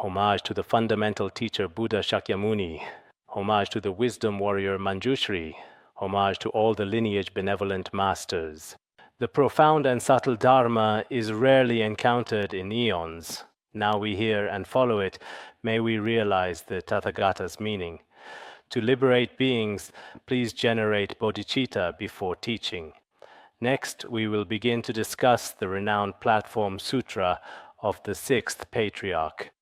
Homage to the fundamental teacher Buddha Shakyamuni. Homage to the wisdom warrior Manjushri. Homage to all the lineage benevolent masters. The profound and subtle Dharma is rarely encountered in eons. Now we hear and follow it. May we realize the Tathagata's meaning. To liberate beings, please generate bodhicitta before teaching. Next, we will begin to discuss the renowned platform Sutra of the sixth Patriarch.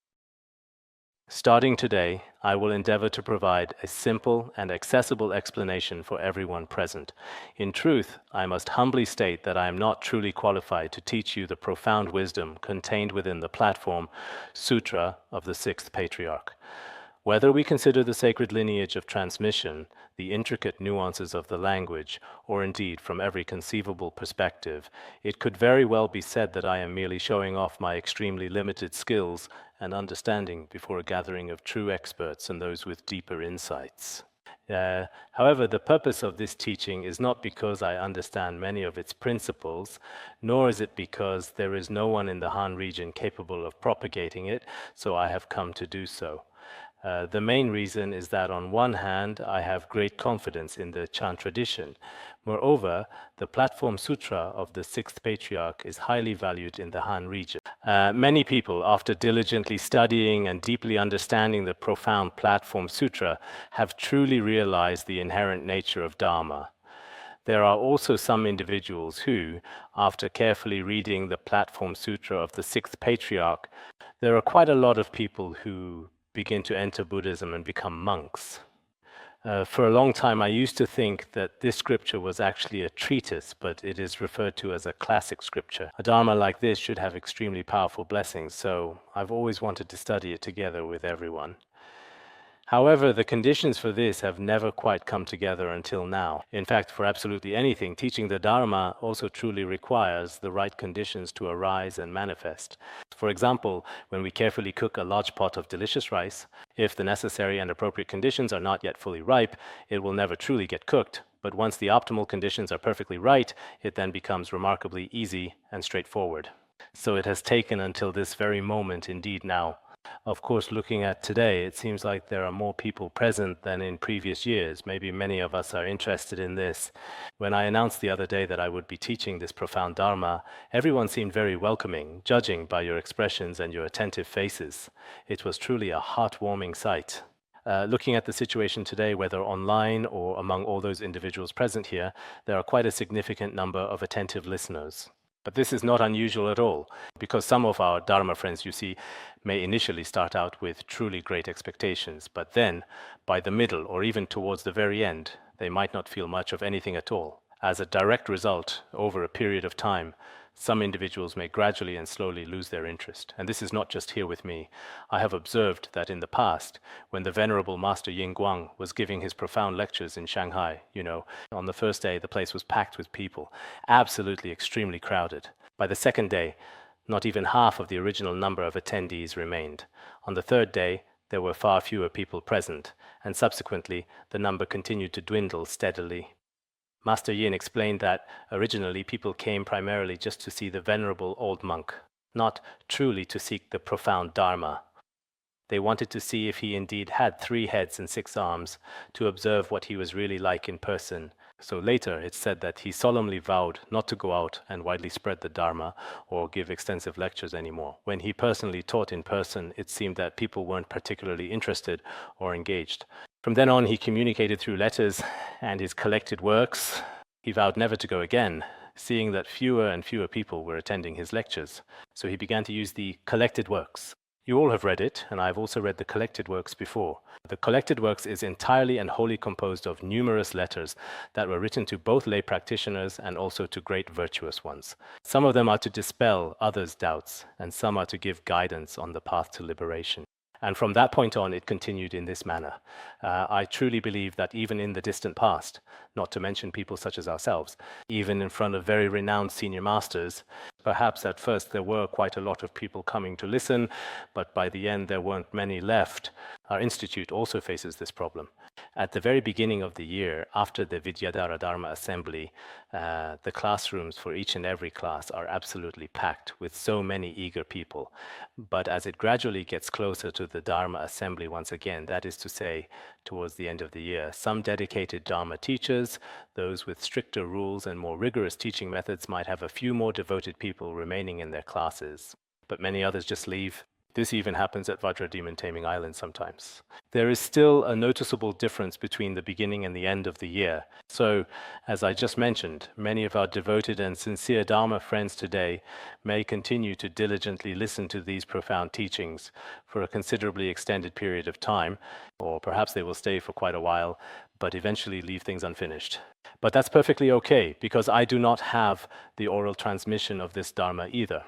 Starting today, I will endeavor to provide a simple and accessible explanation for everyone present. In truth, I must humbly state that I am not truly qualified to teach you the profound wisdom contained within the platform Sutra of the sixth Patriarch. Whether we consider the sacred lineage of transmission, the intricate nuances of the language, or indeed from every conceivable perspective, it could very well be said that I am merely showing off my extremely limited skills and understanding before a gathering of true experts and those with deeper insights. However, the purpose of this teaching is not because I understand many of its principles, nor is it because there is no one in the Han region capable of propagating it, so I have come to do so. The main reason is that on one hand, I have great confidence in the Chan tradition. Moreover, the platform sutra of the sixth patriarch is highly valued in the Han region. Many people, after diligently studying and deeply understanding the profound platform sutra, have truly realized the inherent nature of Dharma. There are also some individuals who, after carefully reading the platform sutra of the sixth patriarch, there are quite a lot of people who begin to enter Buddhism and become monks. For a long time, I used to think that this scripture was actually a treatise, but it is referred to as a classic scripture. A Dharma like this should have extremely powerful blessings, so I've always wanted to study it together with everyone. However, the conditions for this have never quite come together until now. In fact, for absolutely anything, teaching the Dharma also truly requires the right conditions to arise and manifest. For example, when we carefully cook a large pot of delicious rice, if the necessary and appropriate conditions are not yet fully ripe, it will never truly get cooked. But once the optimal conditions are perfectly right, it then becomes remarkably easy and straightforward. So it has taken until this very moment, indeed now. Of course, looking at today, it seems like there are more people present than in previous years. Maybe many of us are interested in this. When I announced the other day that I would be teaching this profound Dharma, everyone seemed very welcoming, judging by your expressions and your attentive faces. It was truly a heartwarming sight. Looking at the situation today, whether online or among all those individuals present here, there are quite a significant number of attentive listeners. But this is not unusual at all, because some of our Dharma friends, you see, may initially start out with truly great expectations, but then, by the middle or even towards the very end, they might not feel much of anything at all. As a direct result, over a period of time, some individuals may gradually and slowly lose their interest. And this is not just here with me. I have observed that in the past, when the Venerable Master Yin Guang was giving his profound lectures in Shanghai, on the first day the place was packed with people, absolutely extremely crowded. By the second day, not even half of the original number of attendees remained. On the third day, there were far fewer people present, and subsequently the number continued to dwindle steadily. Master Yin explained that originally people came primarily just to see the venerable old monk, not truly to seek the profound Dharma. They wanted to see if he indeed had 3 heads and 6 arms, to observe what he was really like in person. So later it's said that he solemnly vowed not to go out and widely spread the Dharma or give extensive lectures anymore. When he personally taught in person, it seemed that people weren't particularly interested or engaged. From then on, he communicated through letters and his collected works. He vowed never to go again, seeing that fewer and fewer people were attending his lectures. So he began to use the collected works. You all have read it, and I've also read the collected works before. The collected works is entirely and wholly composed of numerous letters that were written to both lay practitioners and also to great virtuous ones. Some of them are to dispel others' doubts, and some are to give guidance on the path to liberation. And from that point on, it continued in this manner. I truly believe that even in the distant past, not to mention people such as ourselves, even in front of very renowned senior masters, perhaps at first there were quite a lot of people coming to listen, but by the end there weren't many left. Our institute also faces this problem. At the very beginning of the year, after the Vidyadhara Dharma assembly, the classrooms for each and every class are absolutely packed with so many eager people. But as it gradually gets closer to the Dharma assembly once again, that is to say, towards the end of the year, some dedicated Dharma teachers, those with stricter rules and more rigorous teaching methods, might have a few more devoted people remaining in their classes, but many others just leave. This even happens at Vajra Demon Taming Island sometimes. There is still a noticeable difference between the beginning and the end of the year. So, as I just mentioned, many of our devoted and sincere Dharma friends today may continue to diligently listen to these profound teachings for a considerably extended period of time, or perhaps they will stay for quite a while, but eventually leave things unfinished. But that's perfectly okay, because I do not have the oral transmission of this Dharma either.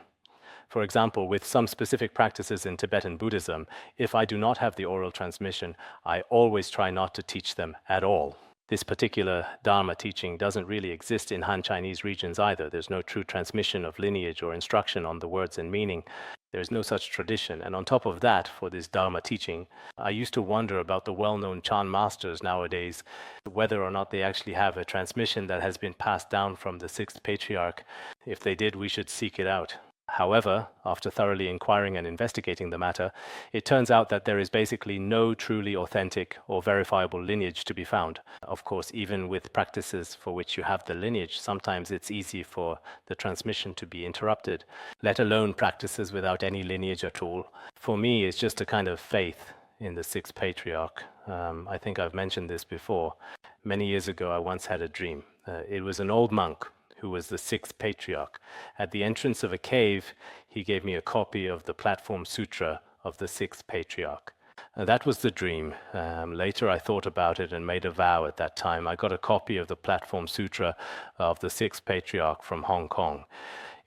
For example, with some specific practices in Tibetan Buddhism, if I do not have the oral transmission, I always try not to teach them at all. This particular Dharma teaching doesn't really exist in Han Chinese regions either. There's no true transmission of lineage or instruction on the words and meaning. There's no such tradition. And on top of that, for this Dharma teaching, I used to wonder about the well-known Chan masters nowadays, whether or not they actually have a transmission that has been passed down from the sixth patriarch. If they did, we should seek it out. However, after thoroughly inquiring and investigating the matter, it turns out that there is basically no truly authentic or verifiable lineage to be found. Of course, even with practices for which you have the lineage, sometimes it's easy for the transmission to be interrupted, let alone practices without any lineage at all. For me, it's just a kind of faith in the sixth patriarch. I think I've mentioned this before. Many years ago, I once had a dream. It was an old monk who was the sixth patriarch. At the entrance of a cave, he gave me a copy of the Platform Sutra of the sixth patriarch. That was the dream. Later I thought about it and made a vow at that time. I got a copy of the Platform Sutra of the sixth patriarch from Hong Kong.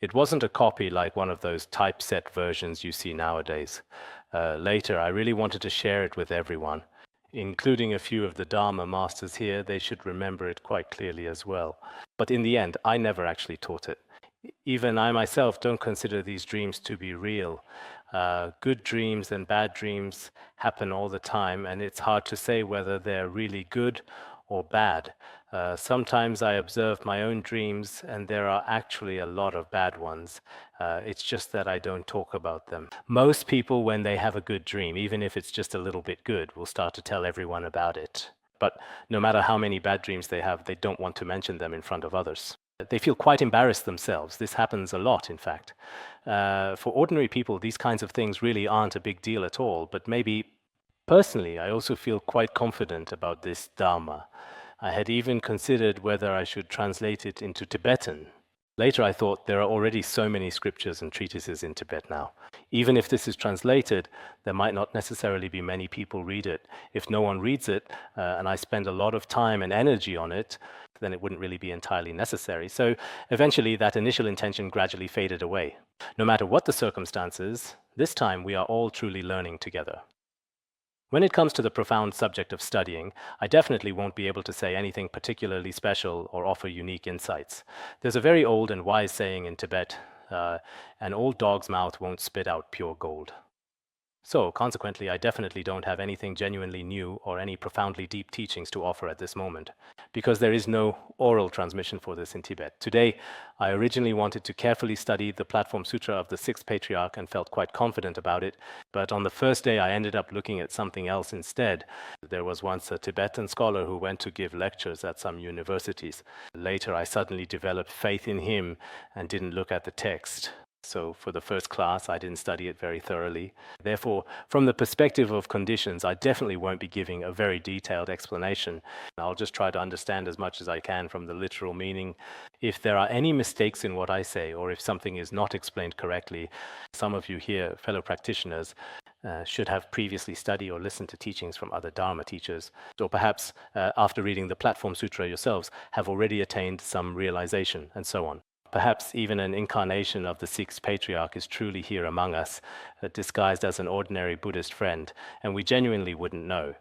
It wasn't a copy like one of those typeset versions you see nowadays. Later, I really wanted to share it with everyone, including a few of the Dharma masters here. They should remember it quite clearly as well. But in the end, I never actually taught it. Even I myself don't consider these dreams to be real. Good dreams and bad dreams happen all the time, and it's hard to say whether they're really good or bad. Sometimes I observe my own dreams, and there are actually a lot of bad ones. It's just that I don't talk about them. Most people, when they have a good dream, even if it's just a little bit good, will start to tell everyone about it. But no matter how many bad dreams they have, they don't want to mention them in front of others. They feel quite embarrassed themselves. This happens a lot, in fact. For ordinary people, these kinds of things really aren't a big deal at all. But maybe personally, I also feel quite confident about this Dharma. I had even considered whether I should translate it into Tibetan. Later I thought there are already so many scriptures and treatises in Tibet now. Even if this is translated, there might not necessarily be many people read it. If no one reads it, and I spend a lot of time and energy on it, then it wouldn't really be entirely necessary. So eventually that initial intention gradually faded away. No matter what the circumstances, this time we are all truly learning together. When it comes to the profound subject of studying, I definitely won't be able to say anything particularly special or offer unique insights. There's a very old and wise saying in Tibet, an old dog's mouth won't spit out pure gold. So, consequently, I definitely don't have anything genuinely new or any profoundly deep teachings to offer at this moment, because there is no oral transmission for this in Tibet. Today, I originally wanted to carefully study the Platform Sutra of the sixth patriarch and felt quite confident about it, but on the first day I ended up looking at something else instead. There was once a Tibetan scholar who went to give lectures at some universities. Later, I suddenly developed faith in him and didn't look at the text. So for the first class, I didn't study it very thoroughly. Therefore, from the perspective of conditions, I definitely won't be giving a very detailed explanation. I'll just try to understand as much as I can from the literal meaning. If there are any mistakes in what I say, or if something is not explained correctly, some of you here, fellow practitioners, should have previously studied or listened to teachings from other Dharma teachers, or perhaps after reading the Platform Sutra yourselves, have already attained some realization, and so on. Perhaps even an incarnation of the sixth patriarch is truly here among us, disguised as an ordinary Buddhist friend, and we genuinely wouldn't know.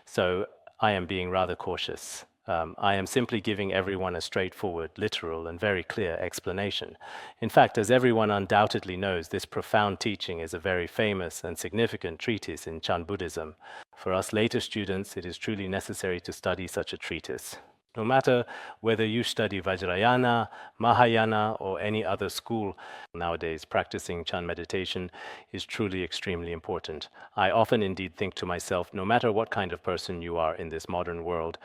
So I am being rather cautious. I am simply giving everyone a straightforward, literal, and very clear explanation. In fact, as everyone undoubtedly knows, this profound teaching is a very famous and significant treatise in Chan Buddhism. For us later students, it is truly necessary to study such a treatise. No matter whether you study Vajrayana, Mahayana, or any other school nowadays, practicing Chan meditation is truly extremely important. I often indeed think to myself, no matter what kind of person you are in this modern world,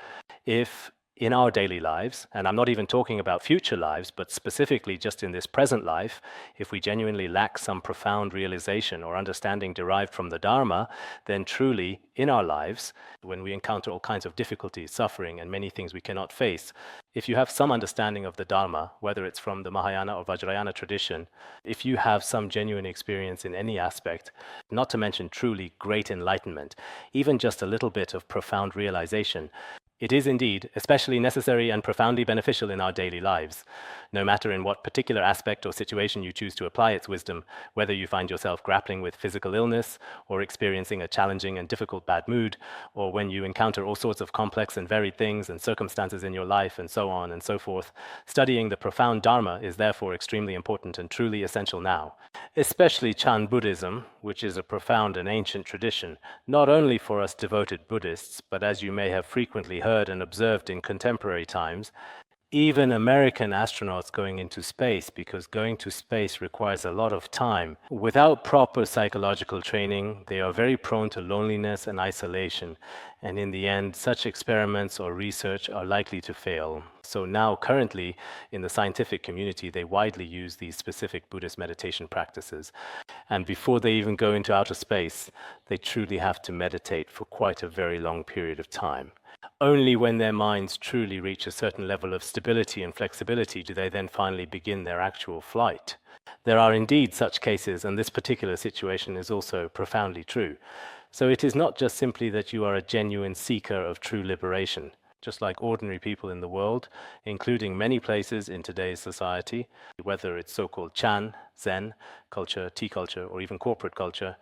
if in our daily lives, and I'm not even talking about future lives, but specifically just in this present life, if we genuinely lack some profound realization or understanding derived from the Dharma, then truly in our lives, when we encounter all kinds of difficulties, suffering, and many things we cannot face, if you have some understanding of the Dharma, whether it's from the Mahayana or Vajrayana tradition, if you have some genuine experience in any aspect, not to mention truly great enlightenment, even just a little bit of profound realization, it is indeed especially necessary and profoundly beneficial in our daily lives. No matter in what particular aspect or situation you choose to apply its wisdom, whether you find yourself grappling with physical illness or experiencing a challenging and difficult bad mood, or when you encounter all sorts of complex and varied things and circumstances in your life and so on and so forth, studying the profound Dharma is therefore extremely important and truly essential now. Especially Chan Buddhism, which is a profound and ancient tradition, not only for us devoted Buddhists, but as you may have frequently heard and observed in contemporary times, even American astronauts going into space, because going to space requires a lot of time. Without proper psychological training, they are very prone to loneliness and isolation. And in the end, such experiments or research are likely to fail. So now, currently, in the scientific community, they widely use these specific Buddhist meditation practices. And before they even go into outer space, they truly have to meditate for quite a very long period of time. Only when their minds truly reach a certain level of stability and flexibility do they then finally begin their actual flight. There are indeed such cases, and this particular situation is also profoundly true. So it is not just simply that you are a genuine seeker of true liberation, just like ordinary people in the world, including many places in today's society, whether it's so-called Chan, Zen culture, tea culture, or even corporate culture.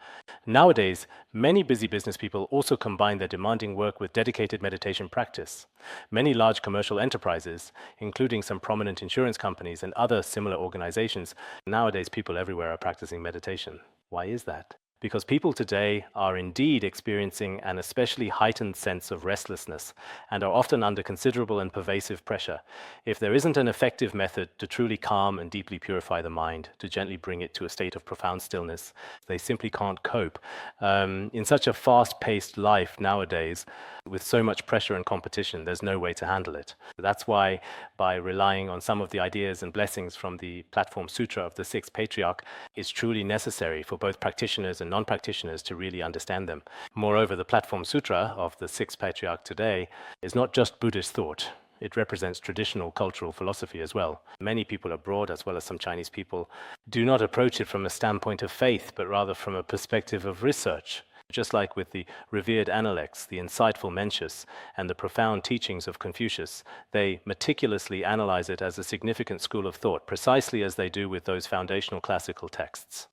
Nowadays, many busy business people also combine their demanding work with dedicated meditation practice. Many large commercial enterprises, including some prominent insurance companies and other similar organizations, nowadays people everywhere are practicing meditation. Why is that? Because people today are indeed experiencing an especially heightened sense of restlessness and are often under considerable and pervasive pressure. If there isn't an effective method to truly calm and deeply purify the mind, to gently bring it to a state of profound stillness, they simply can't cope. In such a fast-paced life nowadays, with so much pressure and competition, there's no way to handle it. That's why, by relying on some of the ideas and blessings from the Platform Sutra of the Sixth Patriarch, it's truly necessary for both practitioners and non-practitioners to really understand them. Moreover, the Platform Sutra of the Sixth Patriarch today is not just Buddhist thought. It represents traditional cultural philosophy as well. Many people abroad, as well as some Chinese people, do not approach it from a standpoint of faith, but rather from a perspective of research. Just like with the revered Analects, the insightful Mencius, and the profound teachings of Confucius, they meticulously analyze it as a significant school of thought, precisely as they do with those foundational classical texts.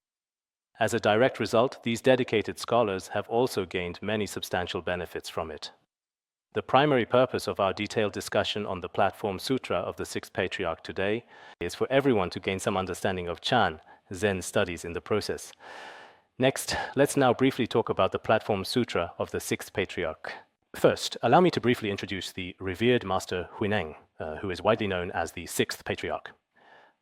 As a direct result, these dedicated scholars have also gained many substantial benefits from it. The primary purpose of our detailed discussion on the Platform Sutra of the Sixth Patriarch today is for everyone to gain some understanding of Chan, Zen studies in the process. Next, let's now briefly talk about the Platform Sutra of the Sixth Patriarch. First, allow me to briefly introduce the revered Master Huineng, who is widely known as the Sixth Patriarch.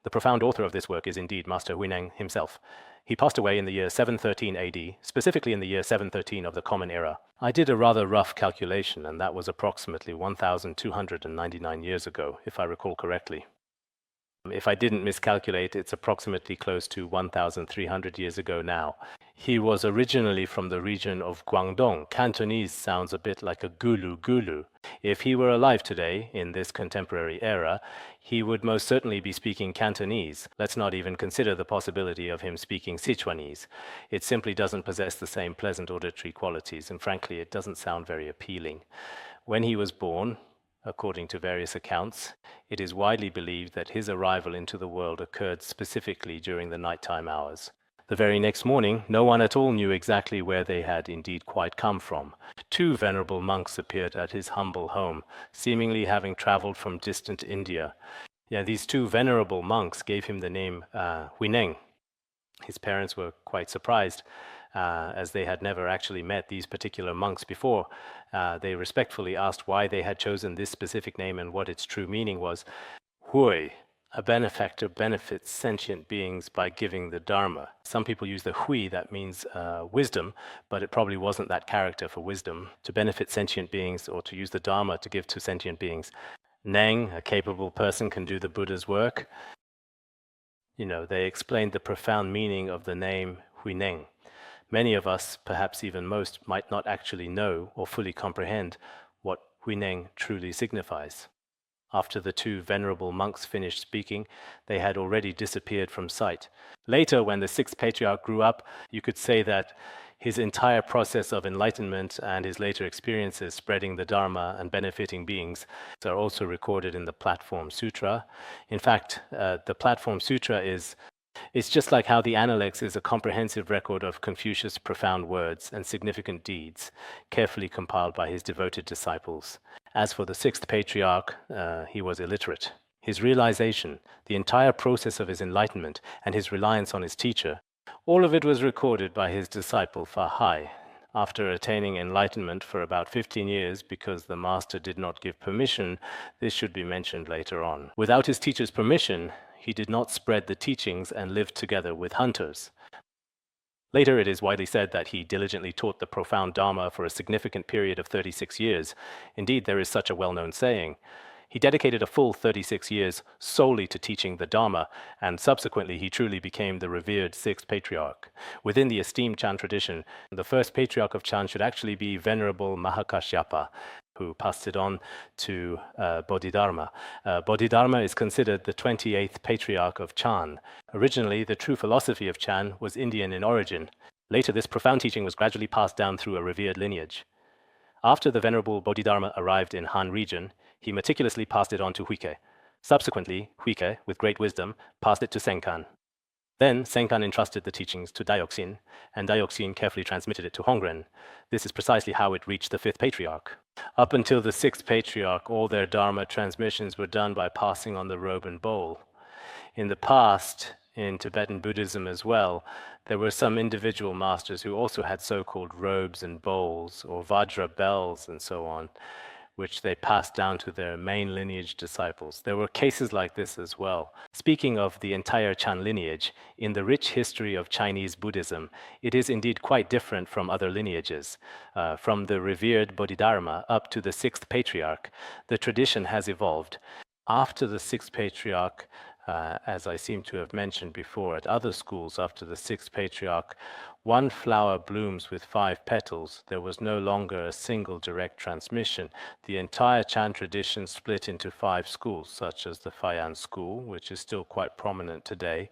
The profound author of this work is indeed Master Huineng himself. He passed away in the year 713 AD, specifically in the year 713 of the Common Era. I did a rather rough calculation, and that was approximately 1,299 years ago, if I recall correctly. If I didn't miscalculate, it's approximately close to 1,300 years ago now. He was originally from the region of Guangdong. Cantonese sounds a bit like a gulu. If he were alive today, in this contemporary era, he would most certainly be speaking Cantonese. Let's not even consider the possibility of him speaking Sichuanese. It simply doesn't possess the same pleasant auditory qualities, and frankly, it doesn't sound very appealing. When he was born, according to various accounts, it is widely believed that his arrival into the world occurred specifically during the nighttime hours. The very next morning, no one at all knew exactly where they had indeed quite come from. Two venerable monks appeared at his humble home, seemingly having traveled from distant India. Yeah, these two venerable monks gave him the name Huineng. His parents were quite surprised, as they had never actually met these particular monks before. They respectfully asked why they had chosen this specific name and what its true meaning was. Hui, a benefactor, benefits sentient beings by giving the Dharma. Some people use the hui, that means wisdom, but it probably wasn't that character for wisdom. To benefit sentient beings, or to use the Dharma to give to sentient beings. Neng, a capable person, can do the Buddha's work. They explained the profound meaning of the name Huineng. Many of us, perhaps even most, might not actually know or fully comprehend what Huineng truly signifies. After the two venerable monks finished speaking, they had already disappeared from sight. Later, when the sixth patriarch grew up, you could say that his entire process of enlightenment and his later experiences spreading the Dharma and benefiting beings are also recorded in the Platform Sutra. In fact, the Platform Sutra it's just like how the Analects is a comprehensive record of Confucius' profound words and significant deeds, carefully compiled by his devoted disciples. As for the sixth patriarch, he was illiterate. His realization, the entire process of his enlightenment, and his reliance on his teacher, all of it was recorded by his disciple Fa Hai. After attaining enlightenment for about 15 years, because the master did not give permission, this should be mentioned later on. Without his teacher's permission, he did not spread the teachings and lived together with hunters. Later, it is widely said that he diligently taught the profound Dharma for a significant period of 36 years. Indeed, there is such a well-known saying. He dedicated a full 36 years solely to teaching the Dharma, and subsequently he truly became the revered sixth patriarch. Within the esteemed Chan tradition, the first patriarch of Chan should actually be Venerable Mahakashyapa, who passed it on to Bodhidharma. Bodhidharma is considered the 28th patriarch of Chan. Originally, the true philosophy of Chan was Indian in origin. Later, this profound teaching was gradually passed down through a revered lineage. After the Venerable Bodhidharma arrived in Han region, he meticulously passed it on to Huike. Subsequently, Huike, with great wisdom, passed it to Senkan. Then Senkan entrusted the teachings to Daioxin, and Daioxin carefully transmitted it to Hongren. This is precisely how it reached the fifth patriarch. Up until the sixth patriarch, all their Dharma transmissions were done by passing on the robe and bowl. In the past, in Tibetan Buddhism as well, there were some individual masters who also had so-called robes and bowls, or Vajra bells and so on, which they passed down to their main lineage disciples. There were cases like this as well. Speaking of the entire Chan lineage, in the rich history of Chinese Buddhism, it is indeed quite different from other lineages. From the revered Bodhidharma up to the sixth patriarch, the tradition has evolved. After the sixth patriarch, as I seem to have mentioned before, at other schools after the sixth patriarch, one flower blooms with 5 petals. There was no longer a single direct transmission. The entire Chan tradition split into 5 schools, such as the Fayan school, which is still quite prominent today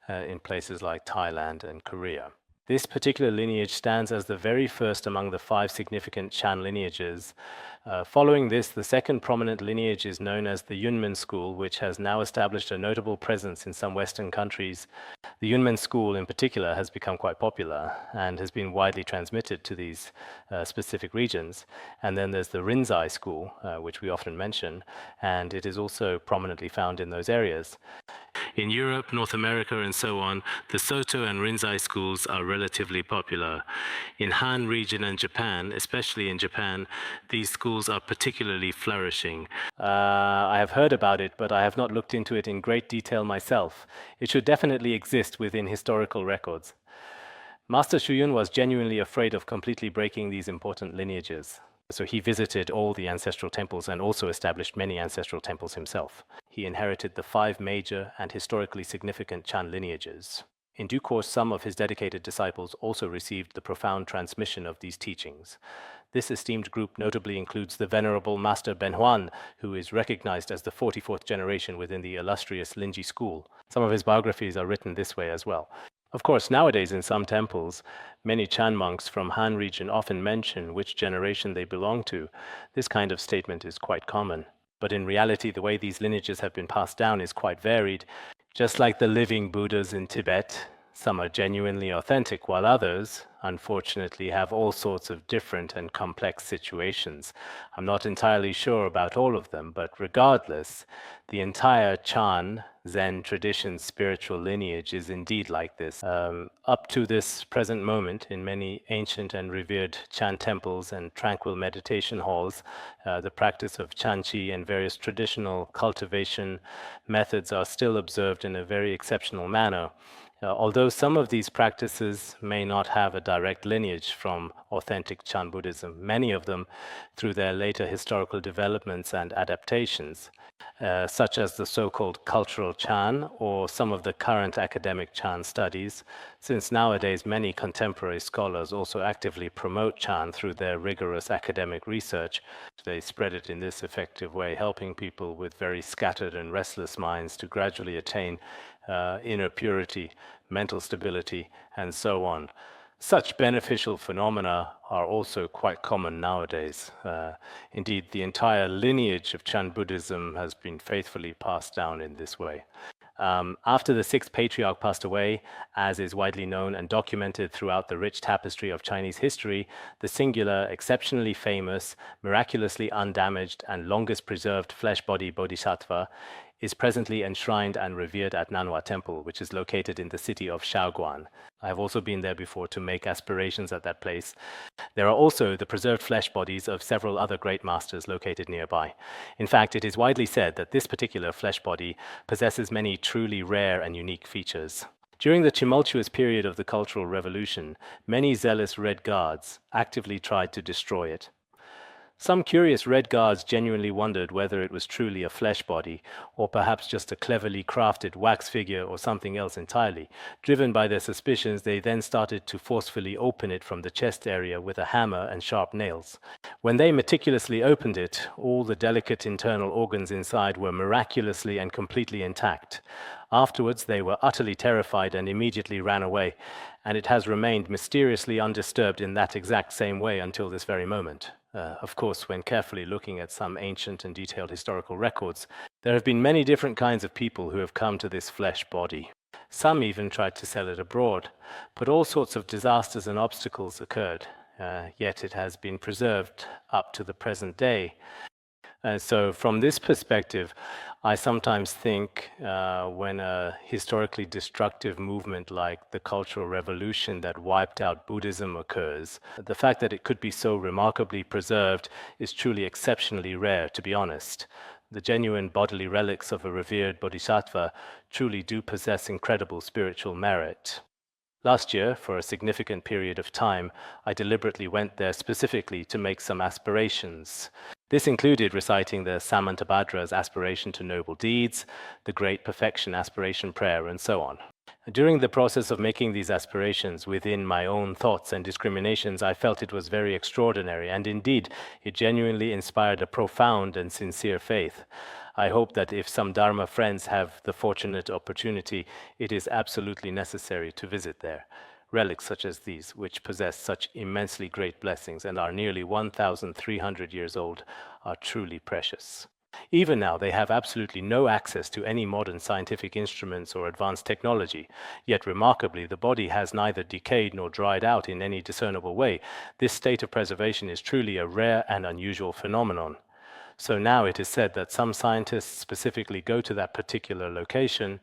in places like Thailand and Korea. This particular lineage stands as the very first among the 5 significant Chan lineages. Following this, the second prominent lineage is known as the Yunmen school, which has now established a notable presence in some Western countries. The Yunmen school in particular has become quite popular and has been widely transmitted to these specific regions. And then there's the Rinzai school, which we often mention, and it is also prominently found in those areas. In Europe, North America, and so on, the Soto and Rinzai schools are relatively popular. In Han region and Japan, especially in Japan, these schools are particularly flourishing. I have heard about it, but I have not looked into it in great detail myself. It should definitely exist within historical records. Master Shuyun was genuinely afraid of completely breaking these important lineages. So he visited all the ancestral temples and also established many ancestral temples himself. He inherited the 5 major and historically significant Chan lineages. In due course, some of his dedicated disciples also received the profound transmission of these teachings. This esteemed group notably includes the Venerable Master Ben Huan, who is recognized as the 44th generation within the illustrious Linji school. Some of his biographies are written this way as well. Of course, nowadays in some temples, many Chan monks from Han region often mention which generation they belong to. This kind of statement is quite common. But in reality, the way these lineages have been passed down is quite varied. Just like the living Buddhas in Tibet, Some are genuinely authentic, while others, unfortunately, have all sorts of different and complex situations. I'm not entirely sure about all of them, but regardless, the entire Chan Zen tradition spiritual lineage is indeed like this. Up to this present moment, in many ancient and revered Chan temples and tranquil meditation halls, the practice of Chanchi and various traditional cultivation methods are still observed in a very exceptional manner. Although some of these practices may not have a direct lineage from authentic Chan Buddhism, many of them, through their later historical developments and adaptations, such as the so-called cultural Chan or some of the current academic Chan studies, since nowadays many contemporary scholars also actively promote Chan through their rigorous academic research. They spread it in this effective way, helping people with very scattered and restless minds to gradually attain inner purity, mental stability, and so on. Such beneficial phenomena are also quite common nowadays. Indeed, the entire lineage of Chan Buddhism has been faithfully passed down in this way. After the sixth patriarch passed away, as is widely known and documented throughout the rich tapestry of Chinese history, the singular, exceptionally famous, miraculously undamaged, and longest preserved flesh body Bodhisattva is presently enshrined and revered at Nanhua Temple, which is located in the city of Shaoguan. I have also been there before to make aspirations at that place. There are also the preserved flesh bodies of several other great masters located nearby. In fact, it is widely said that this particular flesh body possesses many truly rare and unique features. During the tumultuous period of the Cultural Revolution, many zealous Red Guards actively tried to destroy it. Some curious Red Guards genuinely wondered whether it was truly a flesh body, or perhaps just a cleverly crafted wax figure or something else entirely. Driven by their suspicions, they then started to forcefully open it from the chest area with a hammer and sharp nails. When they meticulously opened it, all the delicate internal organs inside were miraculously and completely intact. Afterwards, they were utterly terrified and immediately ran away, and it has remained mysteriously undisturbed in that exact same way until this very moment. Of course, when carefully looking at some ancient and detailed historical records, there have been many different kinds of people who have come to this flesh body. Some even tried to sell it abroad, but all sorts of disasters and obstacles occurred, yet it has been preserved up to the present day. So from this perspective, I sometimes think when a historically destructive movement like the Cultural Revolution that wiped out Buddhism occurs, the fact that it could be so remarkably preserved is truly exceptionally rare, to be honest. The genuine bodily relics of a revered bodhisattva truly do possess incredible spiritual merit. Last year, for a significant period of time, I deliberately went there specifically to make some aspirations. This included reciting the Samantabhadra's aspiration to noble deeds, the Great Perfection aspiration prayer, and so on. During the process of making these aspirations within my own thoughts and discriminations, I felt it was very extraordinary, and indeed, it genuinely inspired a profound and sincere faith. I hope that if some Dharma friends have the fortunate opportunity, it is absolutely necessary to visit there. Relics such as these, which possess such immensely great blessings and are nearly 1,300 years old, are truly precious. Even now, they have absolutely no access to any modern scientific instruments or advanced technology. Yet remarkably, the body has neither decayed nor dried out in any discernible way. This state of preservation is truly a rare and unusual phenomenon. So now it is said that some scientists specifically go to that particular location,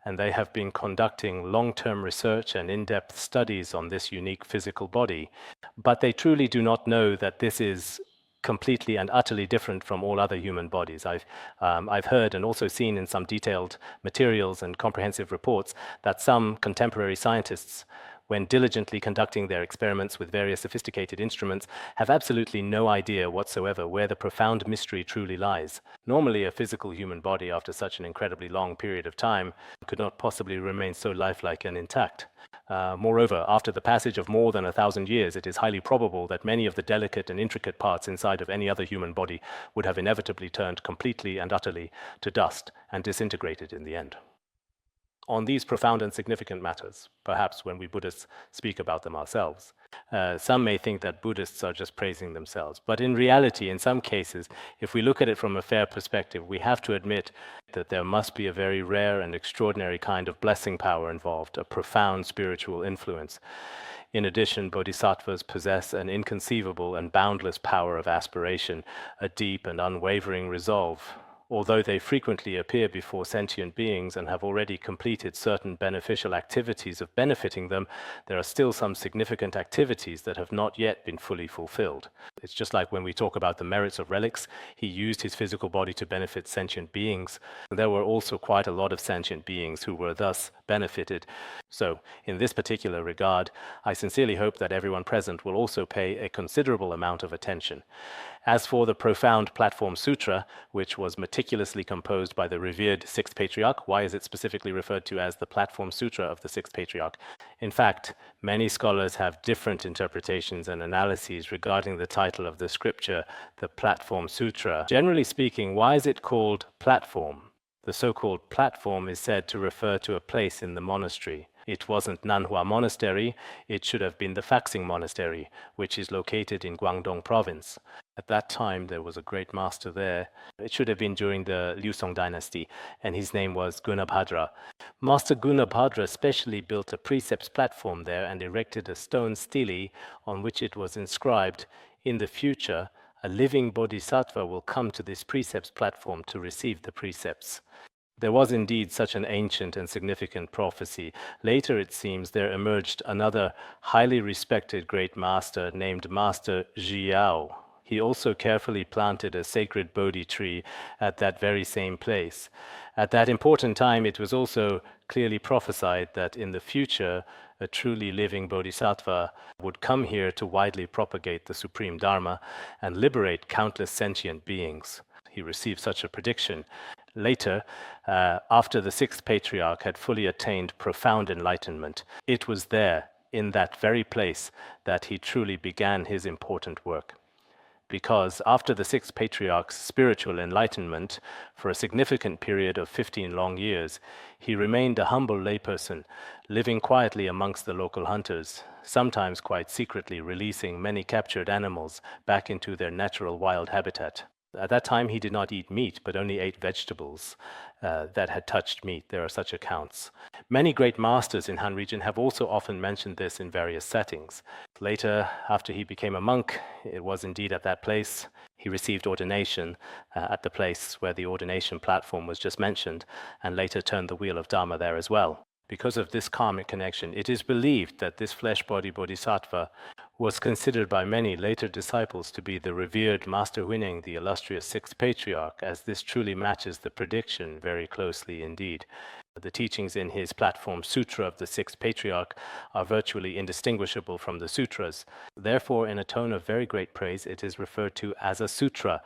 and they have been conducting long-term research and in-depth studies on this unique physical body. But they truly do not know that this is completely and utterly different from all other human bodies. I've heard and also seen in some detailed materials and comprehensive reports that some contemporary scientists, when diligently conducting their experiments with various sophisticated instruments, have absolutely no idea whatsoever where the profound mystery truly lies. Normally, a physical human body, after such an incredibly long period of time, could not possibly remain so lifelike and intact. Moreover, after the passage of more than 1,000 years, it is highly probable that many of the delicate and intricate parts inside of any other human body would have inevitably turned completely and utterly to dust and disintegrated in the end. on these profound and significant matters, perhaps when we Buddhists speak about them ourselves. Some may think that Buddhists are just praising themselves, but in reality, in some cases, if we look at it from a fair perspective, we have to admit that there must be a very rare and extraordinary kind of blessing power involved, a profound spiritual influence. In addition, bodhisattvas possess an inconceivable and boundless power of aspiration, a deep and unwavering resolve. Although they frequently appear before sentient beings and have already completed certain beneficial activities of benefiting them, there are still some significant activities that have not yet been fully fulfilled. It's just like when we talk about the merits of relics, he used his physical body to benefit sentient beings. There were also quite a lot of sentient beings who were thus benefited. So, in this particular regard, I sincerely hope that everyone present will also pay a considerable amount of attention. As for the profound Platform Sutra, which was meticulously composed by the revered Sixth Patriarch, why is it specifically referred to as the Platform Sutra of the Sixth Patriarch? In fact, many scholars have different interpretations and analyses regarding the title of the scripture, the Platform Sutra. Generally speaking, why is it called platform? The so-called platform is said to refer to a place in the monastery. It wasn't Nanhua Monastery, it should have been the Faxing Monastery, which is located in Guangdong Province. At that time, there was a great master there. It should have been during the Liusong dynasty, and his name was Gunabhadra. Master Gunabhadra specially built a precepts platform there and erected a stone stele on which it was inscribed, "In the future, a living bodhisattva will come to this precepts platform to receive the precepts." There was indeed such an ancient and significant prophecy. Later, it seems, there emerged another highly respected great master named Master Zhiyao. He also carefully planted a sacred Bodhi tree at that very same place. At that important time, it was also clearly prophesied that in the future, a truly living bodhisattva would come here to widely propagate the supreme Dharma and liberate countless sentient beings. He received such a prediction. Later, after the Sixth Patriarch had fully attained profound enlightenment, it was there, in that very place, that he truly began his important work. Because after the Sixth Patriarch's spiritual enlightenment, for a significant period of 15 long years, he remained a humble layperson, living quietly amongst the local hunters, sometimes quite secretly releasing many captured animals back into their natural wild habitat. At that time, he did not eat meat, but only ate vegetables that had touched meat. There are such accounts. Many great masters in Han region have also often mentioned this in various settings. Later, after he became a monk, it was indeed at that place. He received ordination at the place where the ordination platform was just mentioned, and later turned the wheel of Dharma there as well. Because of this karmic connection, it is believed that this flesh-body bodhisattva was considered by many later disciples to be the revered Master Huineng, the illustrious Sixth Patriarch, as this truly matches the prediction very closely indeed. The teachings in his Platform Sutra of the Sixth Patriarch are virtually indistinguishable from the sutras. Therefore, in a tone of very great praise, it is referred to as a sutra.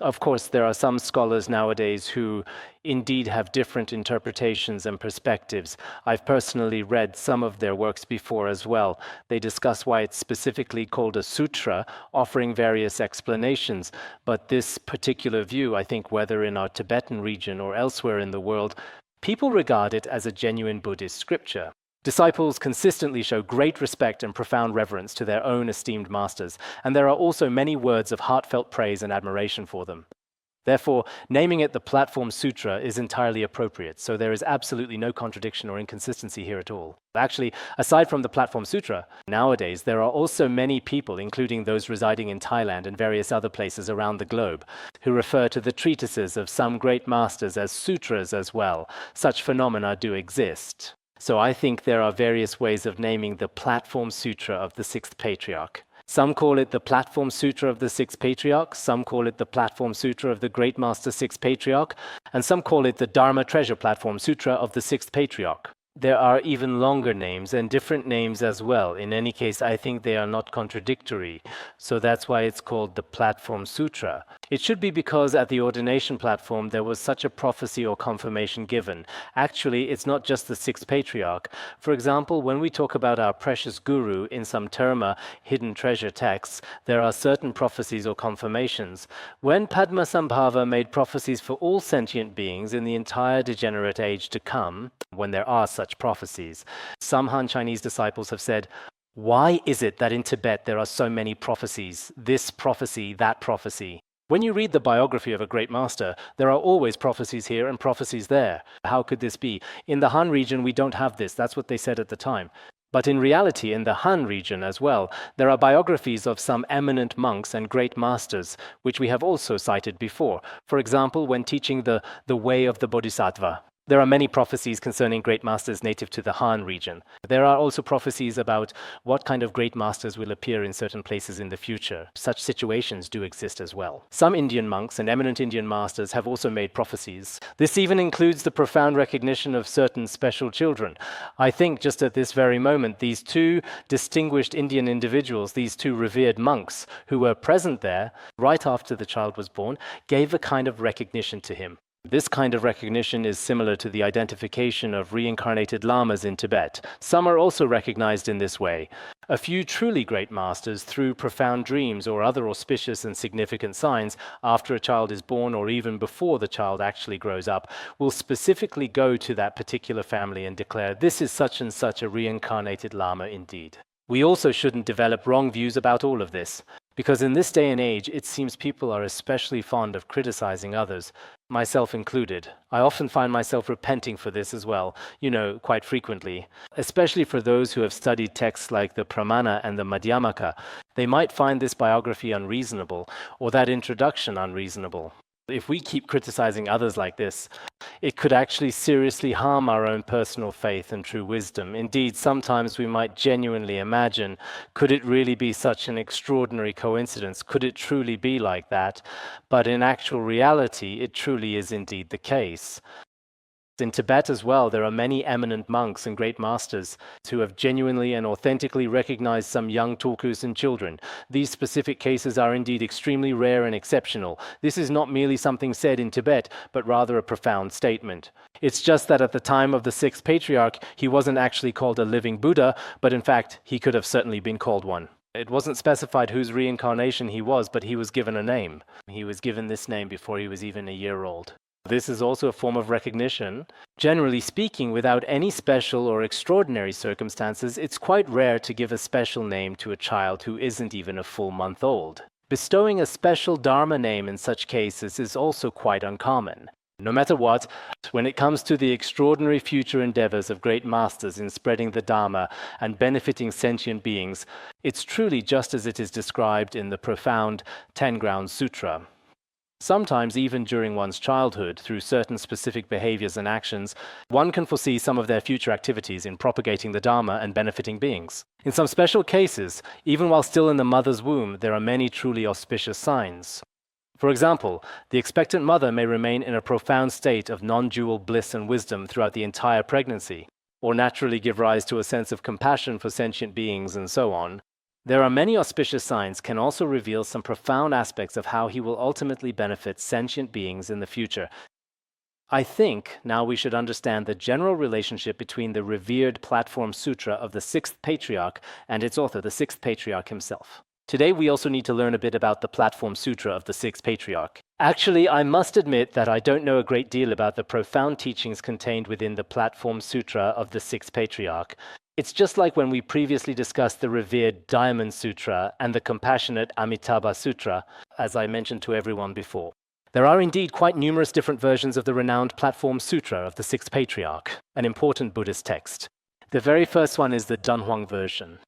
Of course, there are some scholars nowadays who indeed have different interpretations and perspectives. I've personally read some of their works before as well. They discuss why it's specifically called a sutra, offering various explanations. But this particular view, I think, whether in our Tibetan region or elsewhere in the world, people regard it as a genuine Buddhist scripture. Disciples consistently show great respect and profound reverence to their own esteemed masters, and there are also many words of heartfelt praise and admiration for them. Therefore, naming it the Platform Sutra is entirely appropriate, so there is absolutely no contradiction or inconsistency here at all. Actually, aside from the Platform Sutra, nowadays there are also many people, including those residing in Thailand and various other places around the globe, who refer to the treatises of some great masters as sutras as well. Such phenomena do exist. So I think there are various ways of naming the Platform Sutra of the Sixth Patriarch. Some call it the Platform Sutra of the Sixth Patriarch, some call it the Platform Sutra of the Great Master Sixth Patriarch, and some call it the Dharma Treasure Platform Sutra of the Sixth Patriarch. There are even longer names and different names as well. In any case, I think they are not contradictory. So that's why it's called the Platform Sutra. It should be because at the ordination platform there was such a prophecy or confirmation given. Actually, it's not just the sixth patriarch. For example, when we talk about our precious guru in some terma, hidden treasure texts, there are certain prophecies or confirmations. When Padmasambhava made prophecies for all sentient beings in the entire degenerate age to come, when there are such prophecies, some Han Chinese disciples have said, why is it that in Tibet there are so many prophecies, this prophecy, that prophecy? When you read the biography of a great master, there are always prophecies here and prophecies there. How could this be? In the Han region, we don't have this. That's what they said at the time. But in reality, in the Han region as well, there are biographies of some eminent monks and great masters, which we have also cited before. For example, when teaching the way of the Bodhisattva. There are many prophecies concerning great masters native to the Han region. There are also prophecies about what kind of great masters will appear in certain places in the future. Such situations do exist as well. Some Indian monks and eminent Indian masters have also made prophecies. This even includes the profound recognition of certain special children. I think just at this very moment, these two distinguished Indian individuals, these two revered monks who were present there right after the child was born, gave a kind of recognition to him. This kind of recognition is similar to the identification of reincarnated lamas in Tibet. Some are also recognized in this way. A few truly great masters, through profound dreams or other auspicious and significant signs, after a child is born or even before the child actually grows up, will specifically go to that particular family and declare, this is such and such a reincarnated lama indeed. We also shouldn't develop wrong views about all of this, because in this day and age, it seems people are especially fond of criticizing others, myself included. I often find myself repenting for this as well, quite frequently. Especially for those who have studied texts like the Pramana and the Madhyamaka. They might find this biography unreasonable, or that introduction unreasonable. If we keep criticizing others like this, it could actually seriously harm our own personal faith and true wisdom. Indeed, sometimes we might genuinely imagine, could it really be such an extraordinary coincidence? Could it truly be like that? But in actual reality, it truly is indeed the case. In Tibet as well, there are many eminent monks and great masters who have genuinely and authentically recognized some young tulkus and children. These specific cases are indeed extremely rare and exceptional. This is not merely something said in Tibet, but rather a profound statement. It's just that at the time of the sixth patriarch, he wasn't actually called a living Buddha, but in fact, he could have certainly been called one. It wasn't specified whose reincarnation he was, but he was given a name. He was given this name before he was even a year old. This is also a form of recognition. Generally speaking, without any special or extraordinary circumstances, it's quite rare to give a special name to a child who isn't even a full month old. Bestowing a special Dharma name in such cases is also quite uncommon. No matter what, when it comes to the extraordinary future endeavors of great masters in spreading the Dharma and benefiting sentient beings, it's truly just as it is described in the profound 10 Grounds Sutra. Sometimes, even during one's childhood, through certain specific behaviors and actions, one can foresee some of their future activities in propagating the Dharma and benefiting beings. In some special cases, even while still in the mother's womb, there are many truly auspicious signs. For example, the expectant mother may remain in a profound state of non-dual bliss and wisdom throughout the entire pregnancy, or naturally give rise to a sense of compassion for sentient beings and so on. There are many auspicious signs can also reveal some profound aspects of how he will ultimately benefit sentient beings in the future. I think now we should understand the general relationship between the revered Platform Sutra of the sixth patriarch and its author, the sixth patriarch himself. Today we also need to learn a bit about the Platform Sutra of the sixth patriarch. Actually, I must admit that I don't know a great deal about the profound teachings contained within the Platform Sutra of the sixth patriarch. It's just like when we previously discussed the revered Diamond Sutra and the compassionate Amitabha Sutra, as I mentioned to everyone before. There are indeed quite numerous different versions of the renowned Platform Sutra of the sixth patriarch, an important Buddhist text. The very first one is the Dunhuang version.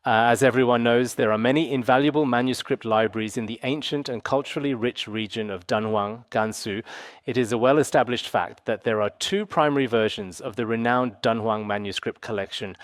As everyone knows, there are many invaluable manuscript libraries in the ancient and culturally rich region of Dunhuang, Gansu. It is a well-established fact that there are two primary versions of the renowned Dunhuang manuscript collection.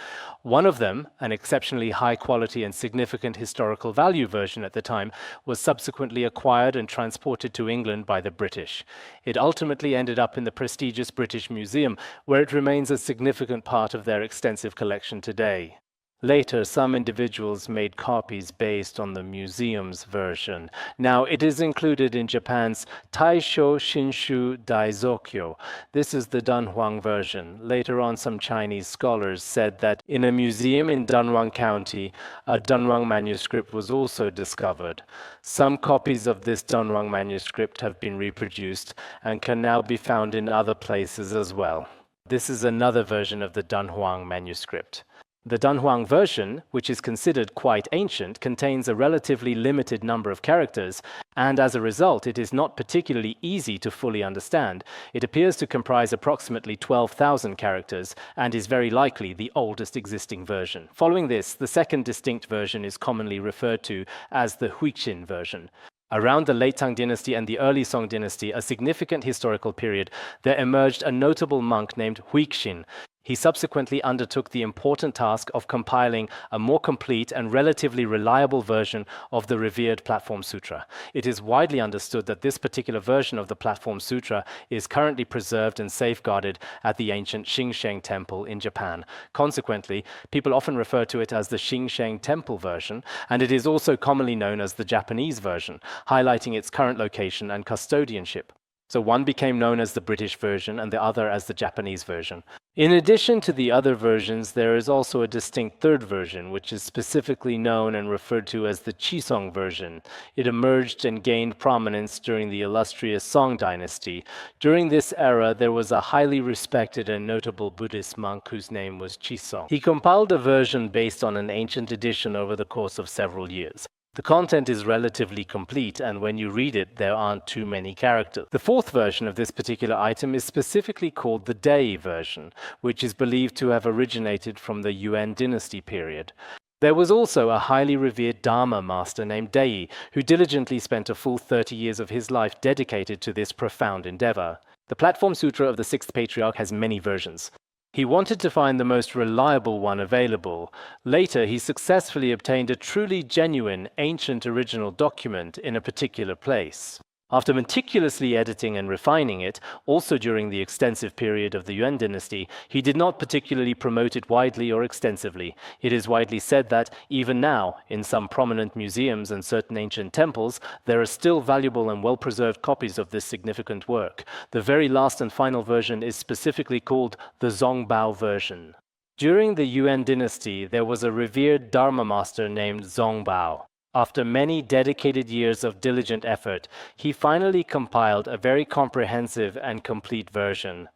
One of them, an exceptionally high quality and significant historical value version at the time, was subsequently acquired and transported to England by the British. It ultimately ended up in the prestigious British Museum, where it remains a significant part of their extensive collection today. Later, some individuals made copies based on the museum's version. Now, it is included in Japan's Taisho Shinshu Daizokyo. This is the Dunhuang version. Later on, some Chinese scholars said that in a museum in Dunhuang County, a Dunhuang manuscript was also discovered. Some copies of this Dunhuang manuscript have been reproduced and can now be found in other places as well. This is another version of the Dunhuang manuscript. The Dunhuang version, which is considered quite ancient, contains a relatively limited number of characters, and as a result, it is not particularly easy to fully understand. It appears to comprise approximately 12,000 characters, and is very likely the oldest existing version. Following this, the second distinct version is commonly referred to as the Huixin version. Around the late Tang dynasty and the early Song dynasty, a significant historical period, there emerged a notable monk named Huixin. He subsequently undertook the important task of compiling a more complete and relatively reliable version of the revered Platform Sutra. It is widely understood that this particular version of the Platform Sutra is currently preserved and safeguarded at the ancient Xingsheng Temple in Japan. Consequently, people often refer to it as the Xingsheng Temple version, and it is also commonly known as the Japanese version, highlighting its current location and custodianship. So one became known as the British version and the other as the Japanese version. In addition to the other versions, there is also a distinct third version, which is specifically known and referred to as the Qisong version. It emerged and gained prominence during the illustrious Song dynasty. During this era, there was a highly respected and notable Buddhist monk whose name was Qisong. He compiled a version based on an ancient edition over the course of several years. The content is relatively complete, and when you read it, there aren't too many characters. The fourth version of this particular item is specifically called the Dai version, which is believed to have originated from the Yuan dynasty period. There was also a highly revered Dharma master named Dai, who diligently spent a full 30 years of his life dedicated to this profound endeavor. The Platform Sutra of the Sixth Patriarch has many versions. He wanted to find the most reliable one available. Later, he successfully obtained a truly genuine, ancient original document in a particular place. After meticulously editing and refining it, also during the extensive period of the Yuan dynasty, he did not particularly promote it widely or extensively. It is widely said that, even now, in some prominent museums and certain ancient temples, there are still valuable and well-preserved copies of this significant work. The very last and final version is specifically called the Zongbao version. During the Yuan dynasty, there was a revered Dharma master named Zongbao. After many dedicated years of diligent effort, he finally compiled a very comprehensive and complete version.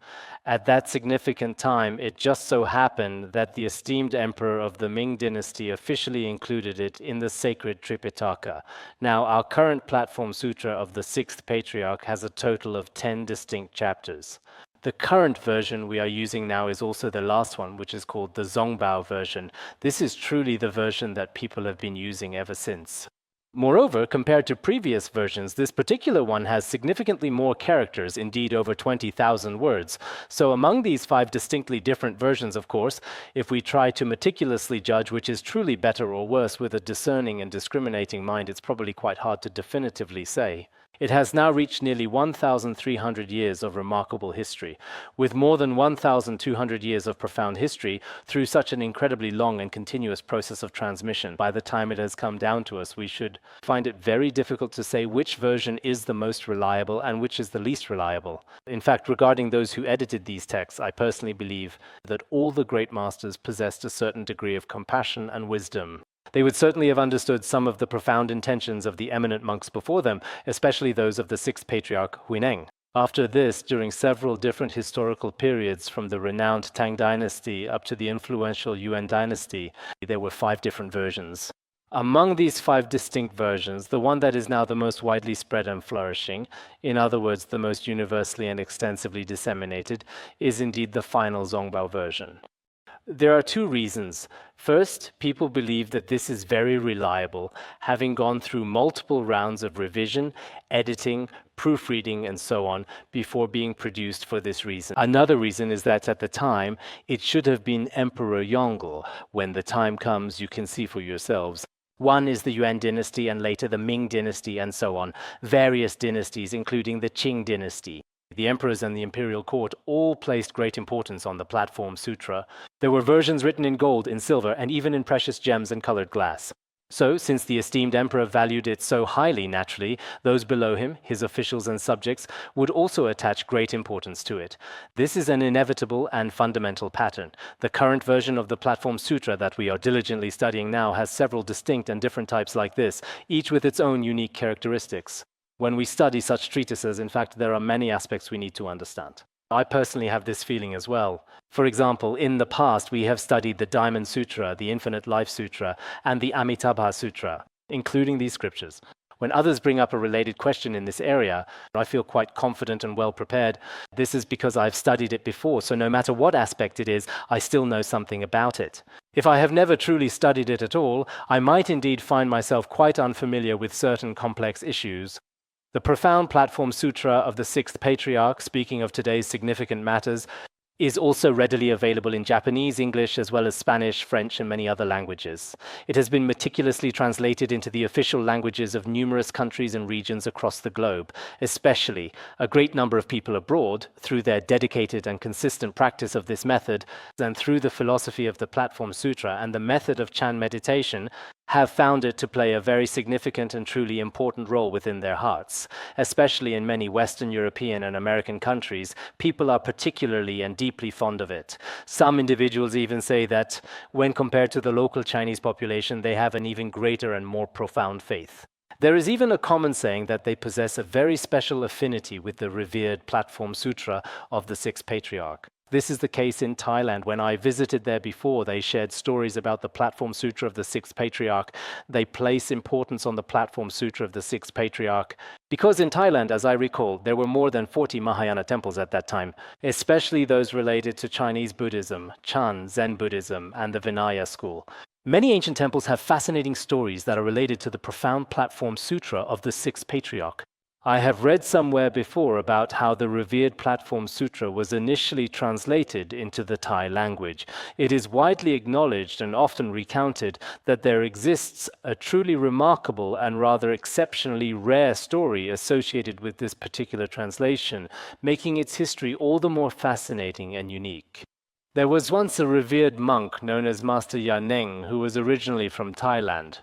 At that significant time, it just so happened that the esteemed emperor of the Ming dynasty officially included it in the sacred Tripitaka. Now, our current Platform Sutra of the Sixth Patriarch has a total of 10 distinct chapters. The current version we are using now is also the last one, which is called the Zongbao version. This is truly the version that people have been using ever since. Moreover, compared to previous versions, this particular one has significantly more characters, indeed over 20,000 words. So among these 5 distinctly different versions, of course, if we try to meticulously judge which is truly better or worse with a discerning and discriminating mind, it's probably quite hard to definitively say. It has now reached nearly 1,300 years of remarkable history. With more than 1,200 years of profound history, through such an incredibly long and continuous process of transmission, by the time it has come down to us, we should find it very difficult to say which version is the most reliable and which is the least reliable. In fact, regarding those who edited these texts, I personally believe that all the great masters possessed a certain degree of compassion and wisdom. They would certainly have understood some of the profound intentions of the eminent monks before them, especially those of the Sixth Patriarch Huineng. After this, during several different historical periods from the renowned Tang dynasty up to the influential Yuan dynasty, there were 5 different versions. Among these 5 distinct versions, the one that is now the most widely spread and flourishing, in other words, the most universally and extensively disseminated, is indeed the final Zongbao version. There are two reasons. First, people believe that this is very reliable, having gone through multiple rounds of revision, editing, proofreading, and so on before being produced for this reason. Another reason is that at the time, it should have been Emperor Yongle. When the time comes, you can see for yourselves. One is the Yuan dynasty and later the Ming dynasty and so on, various dynasties including the Qing dynasty. The emperors and the imperial court all placed great importance on the platform sutra. There were versions written in gold, in silver, and even in precious gems and colored glass. So, since the esteemed emperor valued it so highly, naturally, those below him, his officials and subjects, would also attach great importance to it. This is an inevitable and fundamental pattern. The current version of the Platform Sutra that we are diligently studying now has several distinct and different types like this, each with its own unique characteristics. When we study such treatises, in fact, there are many aspects we need to understand. I personally have this feeling as well. For example, in the past, we have studied the Diamond Sutra, the Infinite Life Sutra, and the Amitabha Sutra, including these scriptures. When others bring up a related question in this area, I feel quite confident and well prepared. This is because I've studied it before, so no matter what aspect it is, I still know something about it. If I have never truly studied it at all, I might indeed find myself quite unfamiliar with certain complex issues. The profound Platform Sutra of the Sixth Patriarch, speaking of today's significant matters, is also readily available in Japanese, English, as well as Spanish, French, and many other languages. It has been meticulously translated into the official languages of numerous countries and regions across the globe, especially a great number of people abroad, through their dedicated and consistent practice of this method, and through the philosophy of the Platform Sutra and the method of Chan meditation, have found it to play a very significant and truly important role within their hearts. Especially in many Western European and American countries, people are particularly and deeply fond of it. Some individuals even say that when compared to the local Chinese population, they have an even greater and more profound faith. There is even a common saying that they possess a very special affinity with the revered Platform Sutra of the Sixth Patriarch. This is the case in Thailand. When I visited there before, they shared stories about the Platform Sutra of the Sixth Patriarch. They place importance on the Platform Sutra of the Sixth Patriarch because in Thailand, as I recall, there were more than 40 Mahayana temples at that time, especially those related to Chinese Buddhism, Chan, Zen Buddhism, and the Vinaya school. Many ancient temples have fascinating stories that are related to the profound Platform Sutra of the Sixth Patriarch. I have read somewhere before about how the revered Platform Sutra was initially translated into the Thai language. It is widely acknowledged and often recounted that there exists a truly remarkable and rather exceptionally rare story associated with this particular translation, making its history all the more fascinating and unique. There was once a revered monk known as Master Yaneng who was originally from Thailand.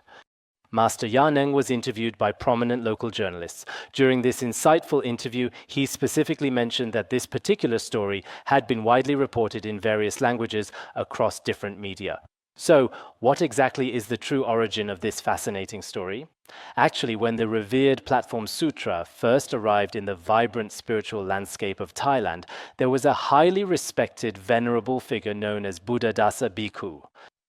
Master Yaneng was interviewed by prominent local journalists. During this insightful interview, he specifically mentioned that this particular story had been widely reported in various languages across different media. So, what exactly is the true origin of this fascinating story? Actually, when the revered Platform Sutra first arrived in the vibrant spiritual landscape of Thailand, there was a highly respected, venerable figure known as Buddhadasa Bhikkhu.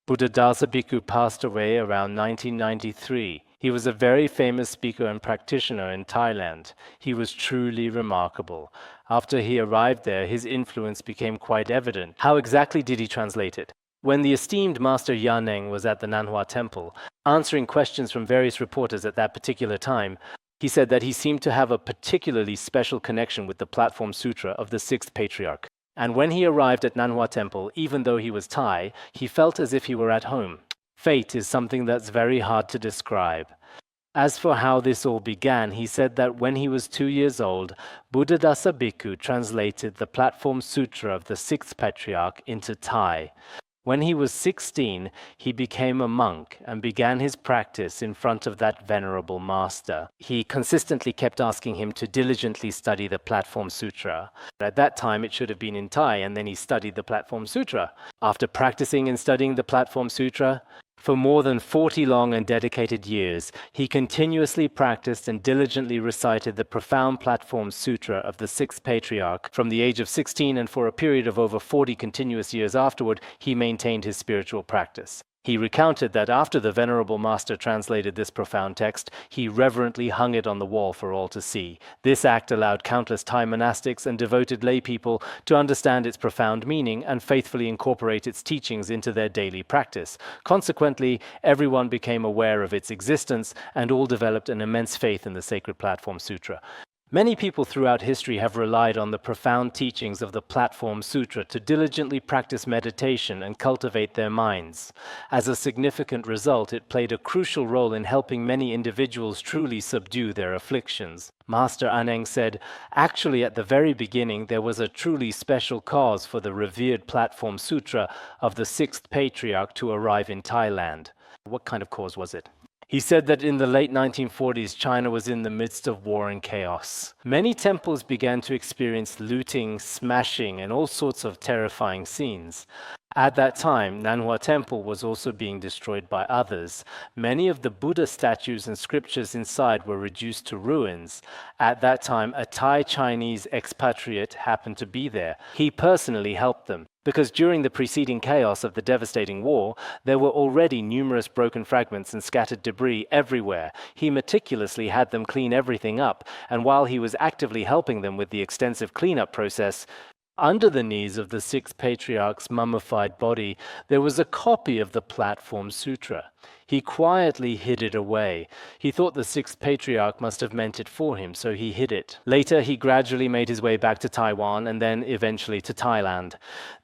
Buddhadasa Bhikkhu passed away around 1993. He was a very famous speaker and practitioner in Thailand. He was truly remarkable. After he arrived there, his influence became quite evident. How exactly did he translate it? When the esteemed Master Yaneng was at the Nanhua Temple, answering questions from various reporters at that particular time, he said that he seemed to have a particularly special connection with the Platform Sutra of the Sixth Patriarch. And when he arrived at Nanhua Temple, even though he was Thai, he felt as if he were at home. Fate is something that's very hard to describe. As for how this all began, he said that when he was 2 years old, Buddhadasa Bhikkhu translated the Platform Sutra of the Sixth Patriarch into Thai. When he was 16, he became a monk and began his practice in front of that venerable master. He consistently kept asking him to diligently study the Platform Sutra. At that time, it should have been in Thai, and then he studied the Platform Sutra. After practicing and studying the Platform Sutra, for more than 40 long and dedicated years, he continuously practiced and diligently recited the profound Platform Sutra of the Sixth Patriarch from the age of 16, and for a period of over 40 continuous years afterward, he maintained his spiritual practice. He recounted that after the Venerable Master translated this profound text, he reverently hung it on the wall for all to see. This act allowed countless Thai monastics and devoted lay people to understand its profound meaning and faithfully incorporate its teachings into their daily practice. Consequently, everyone became aware of its existence and all developed an immense faith in the Sacred Platform Sutra. Many people throughout history have relied on the profound teachings of the Platform Sutra to diligently practice meditation and cultivate their minds. As a significant result, it played a crucial role in helping many individuals truly subdue their afflictions. Master Aneng said, "Actually, at the very beginning, there was a truly special cause for the revered Platform Sutra of the sixth Patriarch to arrive in Thailand." What kind of cause was it? He said that in the late 1940s, China was in the midst of war and chaos. Many temples began to experience looting, smashing, and all sorts of terrifying scenes. At that time, Nanhua Temple was also being destroyed by others. Many of the Buddha statues and scriptures inside were reduced to ruins. At that time, a Thai-Chinese expatriate happened to be there. He personally helped them, because during the preceding chaos of the devastating war, there were already numerous broken fragments and scattered debris everywhere. He meticulously had them clean everything up, and while he was actively helping them with the extensive cleanup process, under the knees of the sixth patriarch's mummified body, there was a copy of the Platform Sutra. He quietly hid it away. He thought the sixth patriarch must have meant it for him, so he hid it. Later, he gradually made his way back to Taiwan and then eventually to Thailand.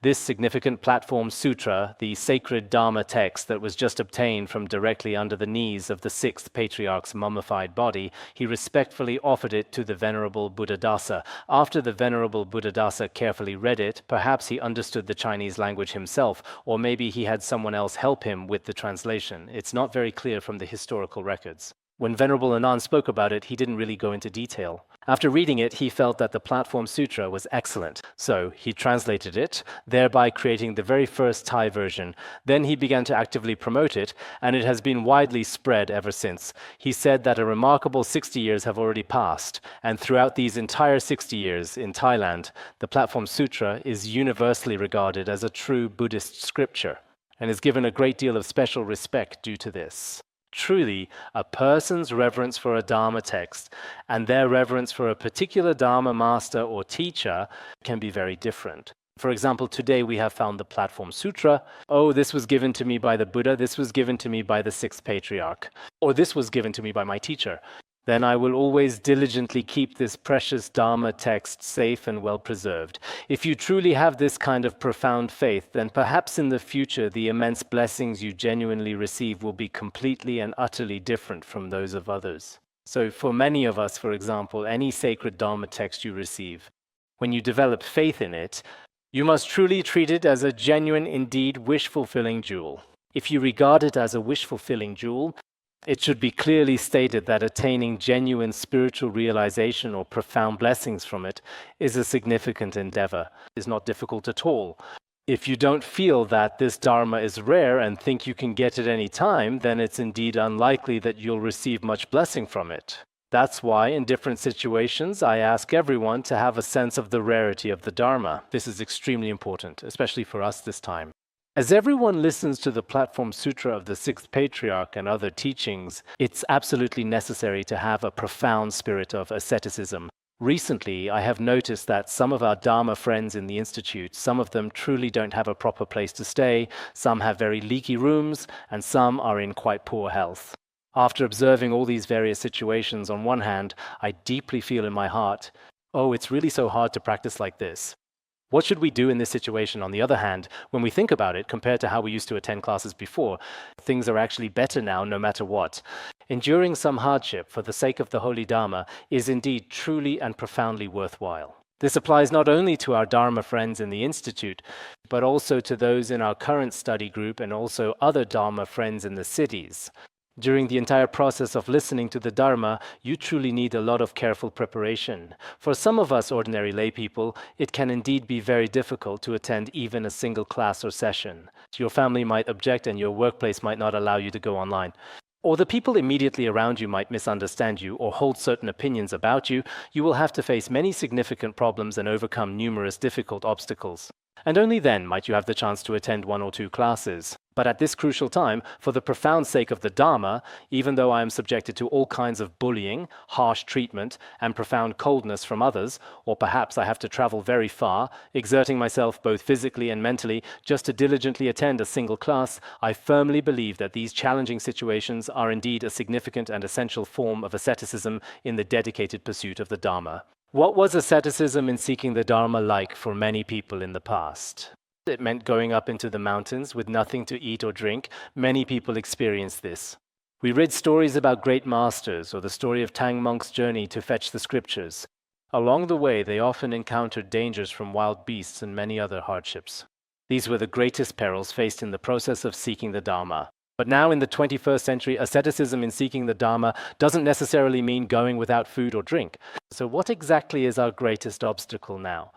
This significant Platform Sutra, the sacred Dharma text that was just obtained from directly under the knees of the sixth patriarch's mummified body, he respectfully offered it to the Venerable Buddhadasa. After the Venerable Buddhadasa carefully read it, perhaps he understood the Chinese language himself, or maybe he had someone else help him with the translation. It's not very clear from the historical records. When Venerable Anand spoke about it, he didn't really go into detail. After reading it, he felt that the Platform Sutra was excellent, so he translated it, thereby creating the very first Thai version. Then he began to actively promote it, and it has been widely spread ever since. He said that a remarkable 60 years have already passed, and throughout these entire 60 years in Thailand, the Platform Sutra is universally regarded as a true Buddhist scripture, and is given a great deal of special respect due to this. Truly, a person's reverence for a Dharma text and their reverence for a particular Dharma master or teacher can be very different. For example, today we have found the Platform Sutra. Oh, this was given to me by the Buddha, this was given to me by the sixth patriarch, or this was given to me by my teacher. Then I will always diligently keep this precious Dharma text safe and well preserved. If you truly have this kind of profound faith, then perhaps in the future the immense blessings you genuinely receive will be completely and utterly different from those of others. So for many of us, for example, any sacred Dharma text you receive, when you develop faith in it, you must truly treat it as a genuine, indeed, wish-fulfilling jewel. If you regard it as a wish-fulfilling jewel, it should be clearly stated that attaining genuine spiritual realization or profound blessings from it is a significant endeavor. It is not difficult at all. If you don't feel that this Dharma is rare and think you can get it any time, then it's indeed unlikely that you'll receive much blessing from it. That's why in different situations I ask everyone to have a sense of the rarity of the Dharma. This is extremely important, especially for us this time. As everyone listens to the Platform Sutra of the sixth patriarch and other teachings, it's absolutely necessary to have a profound spirit of asceticism. Recently, I have noticed that some of our Dharma friends in the Institute, some of them truly don't have a proper place to stay, some have very leaky rooms, and some are in quite poor health. After observing all these various situations, on one hand, I deeply feel in my heart, oh, it's really so hard to practice like this. What should we do in this situation? On the other hand, when we think about it, compared to how we used to attend classes before, things are actually better now no matter what. Enduring some hardship for the sake of the Holy Dharma is indeed truly and profoundly worthwhile. This applies not only to our Dharma friends in the Institute, but also to those in our current study group and also other Dharma friends in the cities. During the entire process of listening to the Dharma, you truly need a lot of careful preparation. For some of us ordinary lay people, it can indeed be very difficult to attend even a single class or session. Your family might object and your workplace might not allow you to go online. Or the people immediately around you might misunderstand you or hold certain opinions about you. You will have to face many significant problems and overcome numerous difficult obstacles. And only then might you have the chance to attend one or two classes. But at this crucial time, for the profound sake of the Dharma, even though I am subjected to all kinds of bullying, harsh treatment, and profound coldness from others, or perhaps I have to travel very far, exerting myself both physically and mentally just to diligently attend a single class, I firmly believe that these challenging situations are indeed a significant and essential form of asceticism in the dedicated pursuit of the Dharma. What was asceticism in seeking the Dharma like for many people in the past? It meant going up into the mountains with nothing to eat or drink. Many people experienced this. We read stories about great masters or the story of Tang monks' journey to fetch the scriptures. Along the way, they often encountered dangers from wild beasts and many other hardships. These were the greatest perils faced in the process of seeking the Dharma. But now in the 21st century, asceticism in seeking the Dharma doesn't necessarily mean going without food or drink. So what exactly is our greatest obstacle now?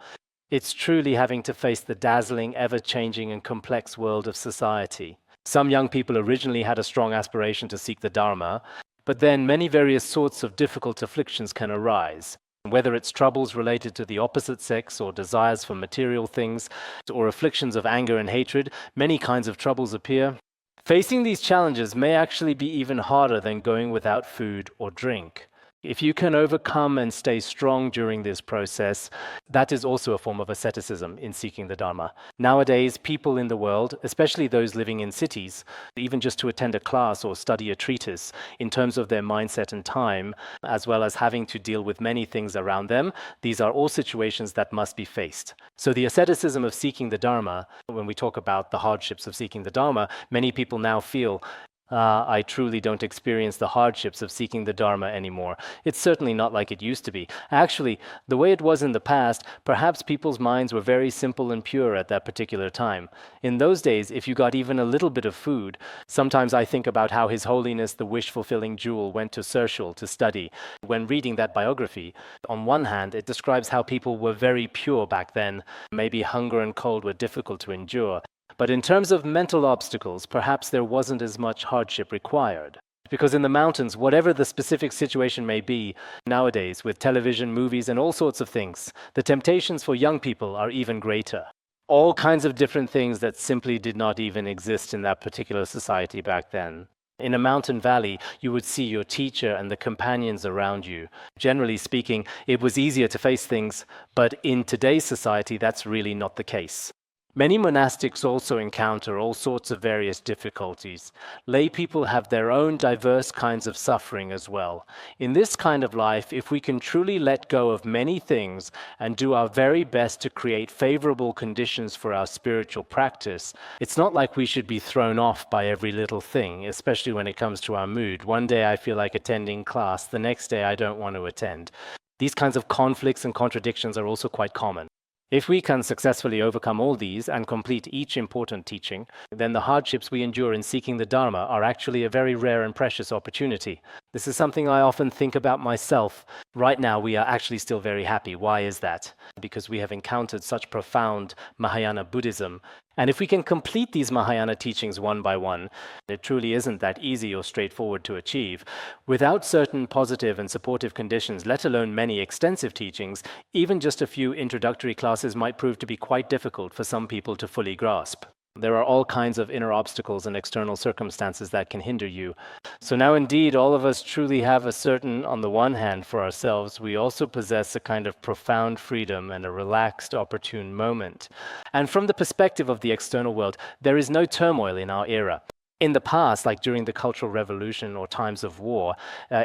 It's truly having to face the dazzling, ever-changing and complex world of society. Some young people originally had a strong aspiration to seek the Dharma, but then many various sorts of difficult afflictions can arise. Whether it's troubles related to the opposite sex or desires for material things, or afflictions of anger and hatred, many kinds of troubles appear. Facing these challenges may actually be even harder than going without food or drink. If you can overcome and stay strong during this process, that is also a form of asceticism in seeking the Dharma. Nowadays, people in the world, especially those living in cities, even just to attend a class or study a treatise, in terms of their mindset and time, as well as having to deal with many things around them, these are all situations that must be faced. So the asceticism of seeking the Dharma, when we talk about the hardships of seeking the Dharma, many people now feel, I truly don't experience the hardships of seeking the Dharma anymore. It's certainly not like it used to be. Actually, the way it was in the past, perhaps people's minds were very simple and pure at that particular time. In those days, if you got even a little bit of food, sometimes I think about how His Holiness the Wish-Fulfilling Jewel went to Sershul to study. When reading that biography, on one hand, it describes how people were very pure back then. Maybe hunger and cold were difficult to endure. But in terms of mental obstacles, perhaps there wasn't as much hardship required. Because in the mountains, whatever the specific situation may be, nowadays, with television, movies, and all sorts of things, the temptations for young people are even greater. All kinds of different things that simply did not even exist in that particular society back then. In a mountain valley, you would see your teacher and the companions around you. Generally speaking, it was easier to face things, but in today's society, that's really not the case. Many monastics also encounter all sorts of various difficulties. Lay people have their own diverse kinds of suffering as well. In this kind of life, if we can truly let go of many things and do our very best to create favorable conditions for our spiritual practice, it's not like we should be thrown off by every little thing, especially when it comes to our mood. One day I feel like attending class, the next day I don't want to attend. These kinds of conflicts and contradictions are also quite common. If we can successfully overcome all these and complete each important teaching, then the hardships we endure in seeking the Dharma are actually a very rare and precious opportunity. This is something I often think about myself. Right now, we are actually still very happy. Why is that? Because we have encountered such profound Mahayana Buddhism. And if we can complete these Mahayana teachings one by one, it truly isn't that easy or straightforward to achieve. Without certain positive and supportive conditions, let alone many extensive teachings, even just a few introductory classes might prove to be quite difficult for some people to fully grasp. There are all kinds of inner obstacles and external circumstances that can hinder you. So now indeed, all of us truly have a certain, on the one hand, for ourselves, we also possess a kind of profound freedom and a relaxed, opportune moment. And from the perspective of the external world, there is no turmoil in our era. In the past, like during the Cultural Revolution or times of war,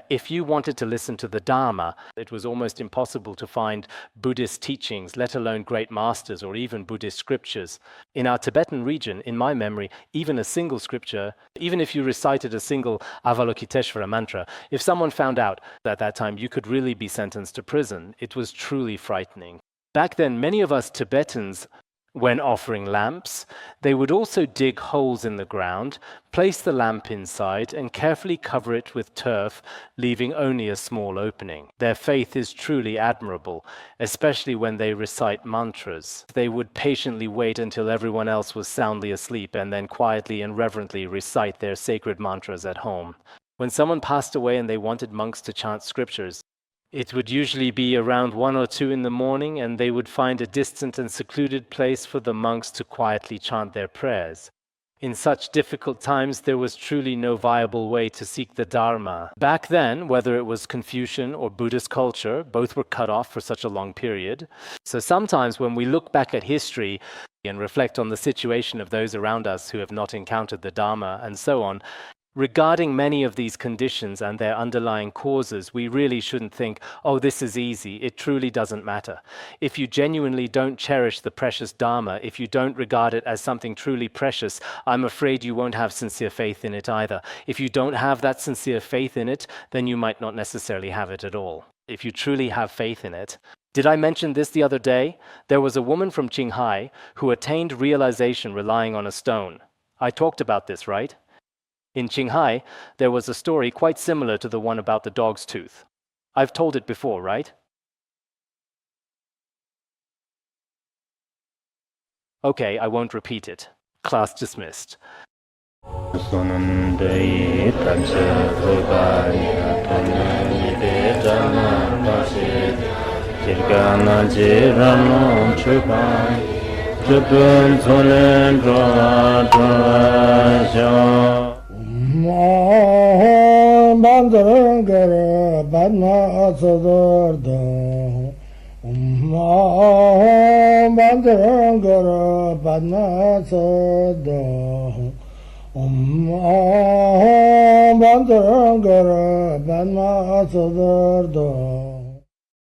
if you wanted to listen to the Dharma, it was almost impossible to find Buddhist teachings, let alone great masters or even Buddhist scriptures. In our Tibetan region, in my memory, even a single scripture, even if you recited a single Avalokiteshvara mantra, if someone found out at that time you could really be sentenced to prison, it was truly frightening. Back then, many of us Tibetans, when offering lamps, they would also dig holes in the ground, place the lamp inside, and carefully cover it with turf, leaving only a small opening. Their faith is truly admirable, especially when they recite mantras. They would patiently wait until everyone else was soundly asleep and then quietly and reverently recite their sacred mantras at home. When someone passed away and they wanted monks to chant scriptures, it would usually be around 1 or 2 in the morning, and they would find a distant and secluded place for the monks to quietly chant their prayers. In such difficult times, there was truly no viable way to seek the Dharma. Back then, whether it was Confucian or Buddhist culture, both were cut off for such a long period. So sometimes when we look back at history and reflect on the situation of those around us who have not encountered the Dharma and so on, regarding many of these conditions and their underlying causes, we really shouldn't think, oh, this is easy. It truly doesn't matter. If you genuinely don't cherish the precious Dharma, if you don't regard it as something truly precious, I'm afraid you won't have sincere faith in it either. If you don't have that sincere faith in it, then you might not necessarily have it at all. If you truly have faith in it. Did I mention this the other day? There was a woman from Qinghai who attained realization relying on a stone. I talked about this, right? In Qinghai, there was a story quite similar to the one about the dog's tooth. I've told it before, right? Okay, I won't repeat it. Class dismissed. Bandara Badma Sodargye Bandara Badma Sodargye Bandara Badma Sodargye